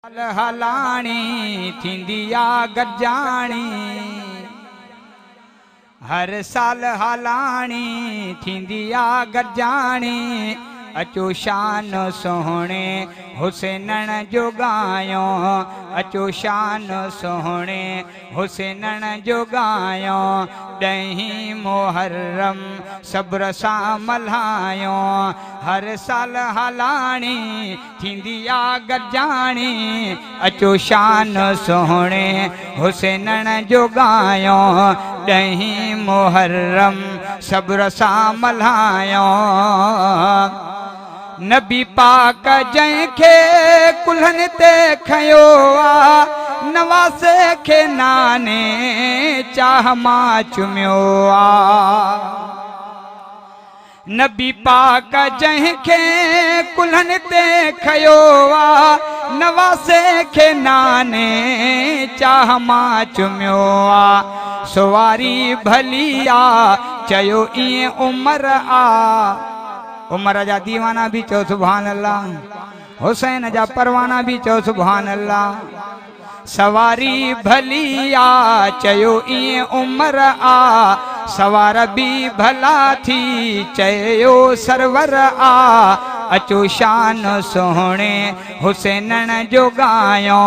हलाणी थींदी आ गजाणी, हर साल हलाणी थींदी आ गजाणी। अचो शान सोहणे हुसैनन जो गायो, अचो शान सोहणे हुसैनन जो गायो। ॾहीं मुहर्रम सब्र सां मल्हायो, हर साल हलाणी थींदी आ गजाणी। अचो शान सोहणे हुसैनन जो गायो, ॾहीं मुहर्रम सब्र सां मल्हायो। नबी पाक जंहिंखे कुल्हनि ते खयो आ, नवासे खे नाने चाह मां चुमियो आ। नबी पाक जंहिंखे कुल्हनि ते खयो आ, नवासे खे नाने चाह मां चुमियो आ। सुवारी भली आ चयो ईअं उमर आ, उमर जा दीवाना भी चो सुभान अल्लाह, हुसैन जा परवाना भी चो सुभान अल्लाह। सवारी भली आ चयो ईअं उमर आ, सवार भी भला थी चयो सरवर आ। अचो शान सोहणे हुसैनन जो गायो,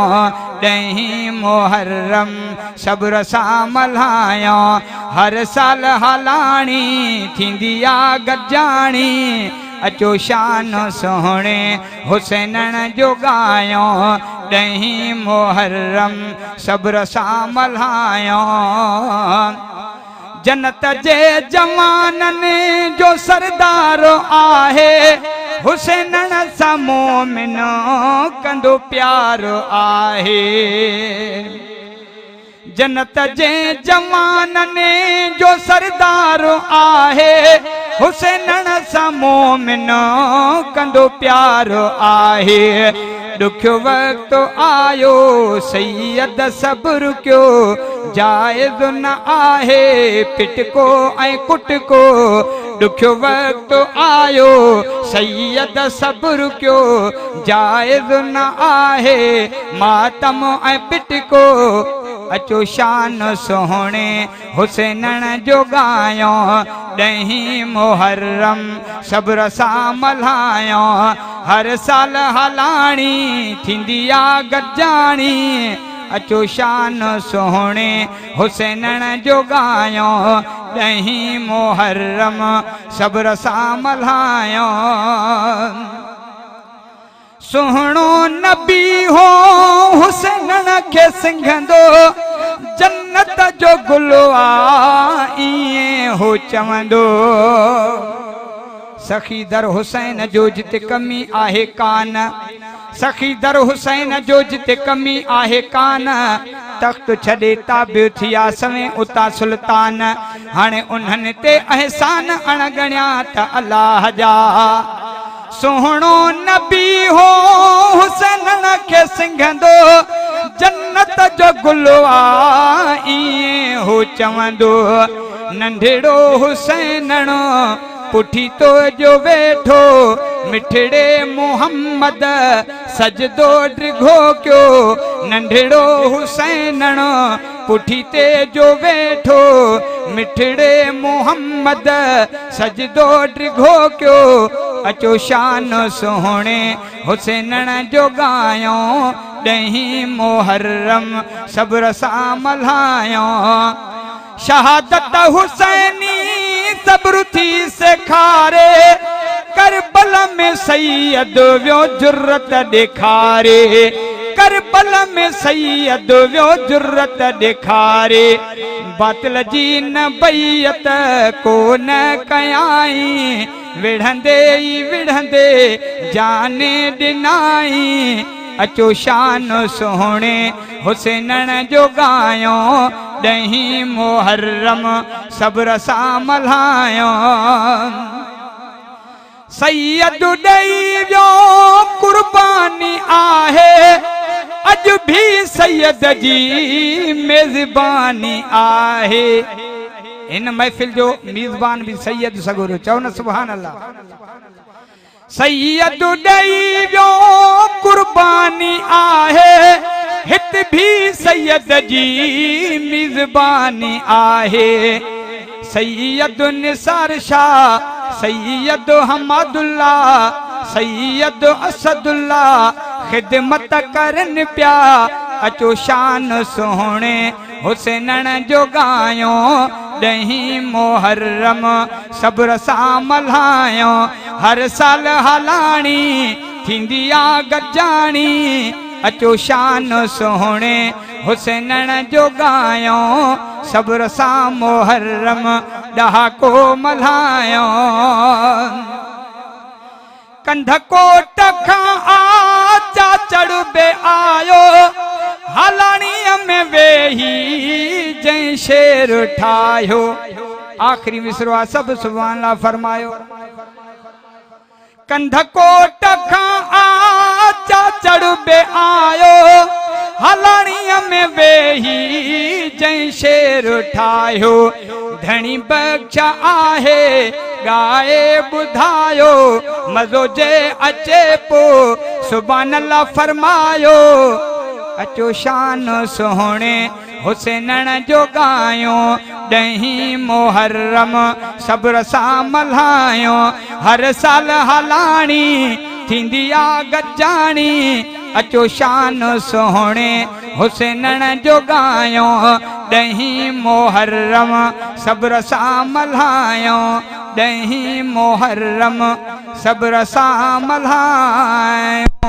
ॾहीं मुहर्रम सब्र सां मल्हायो। हर साल हलाणी थींदी आ गजाणी, अचो शान सोहणे हुसैनन जो गायो, ॾहीं मुहर्रम सब्र सां मल्हायो। जन्नत जे जवाननि जो सरदार आहे, हुसैनन सां मोमिन कंदो प्यार आहे। जन्नत जे जवाननि जो सरदार आहे, हुसैनन सां मोमिन कंदो प्यार आहे। ॾुखियो वक़्तु आयो सैयद सब्र कयो, जाइज़ न आहे पिटको ऐं कुटको। ॾुखियो वक़्तु आयो सैयद सब्र कयो, जाइज़ न आहे मातम ऐं पिटको। अचो शान सोहणे हुसैनन जो गायो, ॾहीं मुहर्रम सब्र सां मल्हायो। हर साल हलाणी थींदी आ गजाणी, अचो शान सोहणे हुसैनन जो गायो, ॾहीं मुहर्रम सब्र सां मल्हायो। सुहिणो नबी हो हुसैनन खे सिंघंदो, जन्नत जो गुल आ ईअं हो चवंदो। सखी दर हुसैन जो जिते कमी आहे कान, सखी दर हुसैन जो जिते कमी आहे कान। तख्त छॾे ताबियो थिया सवें उता सुल्तान, हाणे उन्हनि ते अहसान अणगणिया त अल्लाह जा। सुहिणो नबी हो हुसैनन खे सिंघंदो, जन्नत जो गुल आ ईअं हो चवंदो। नंढड़ो हुसैनन पुठी तो जो वेठो, मिठड़े मोहम्मद सजदो ड्रिघो क्यो। नंढड़ो हुसैनन पुठी ते जो वेठो, मिठड़े मोहम्मद सजदो ड्रिघो क्यो। अचो शान सोहणे हुसैनन जो गायो, ॾहीं मुहर्रम सब्र सां मल्हायो। शहादत हुसैनी सब्र थी सेखारे, करबल में सैयद वियो जुर्रत ॾेखारे। करबल में सैयद वियो जुर्रत ॾेखारे, बातिल जी न बैयत को न कयाई। विढ़ंदे ई विढ़ंदे जाने ॾिनाई, अचो शान सोहणे हुसैनन जो गायो, ॾहीं मुहर्रम सब्र सां मल्हायो। सैयद ॾेई वियो कुर्बानी आहे, अॼु भी सैयद जी मेज़बानी आहे। इन महफ़िल जो मेज़बान भी सैयद सगुरो चओ न सुभान अल्लाह। सैयद ॾेई वियो कुर्बानी आहे हित भी सैयद जी मिज़बानी आहे सैयद निसार शाह सैयद हमादुल्ला सैयद असदुल्ला खिदमत करन पिया अचो शान सोहणे हुसैनन जो गायो ॾहीं मुहर्रम सब्र सां मल्हायो हर साल हलाणी थींदी आ गजाणी अचो शान सोहणे हुसैनन जो गायो सब्र सां मुहर्रम ॾहाको मल्हायो कंध कोट खां आचा चढ़बे आयो हलाणीअ में वेही जंहिं शेर ठाहियो आखिरी मिसरो आहे सभु सुभान अल्लाह फरमायो कंध कोट खां आचा चढ़बे आयो हलाणीअ में वेही जंहिं शेर ठाहियो धणी बख्श आहे गाए ॿुधायो मज़ो जे अचे पोइ सुभान अल्लाह फरमायो अचो शान सोहणे हुसैनन जो गायो ॾहीं मुहर्रम सब्र सां मल्हायो हर साल हलाणी थींदी आ गजाणी अचो शान सोहणे हुसैनन जो गायो ॾहीं मुहर्रम सब्र सां मल्हायो ॾहीं मुहर्रम सब्र सां मल्हायो।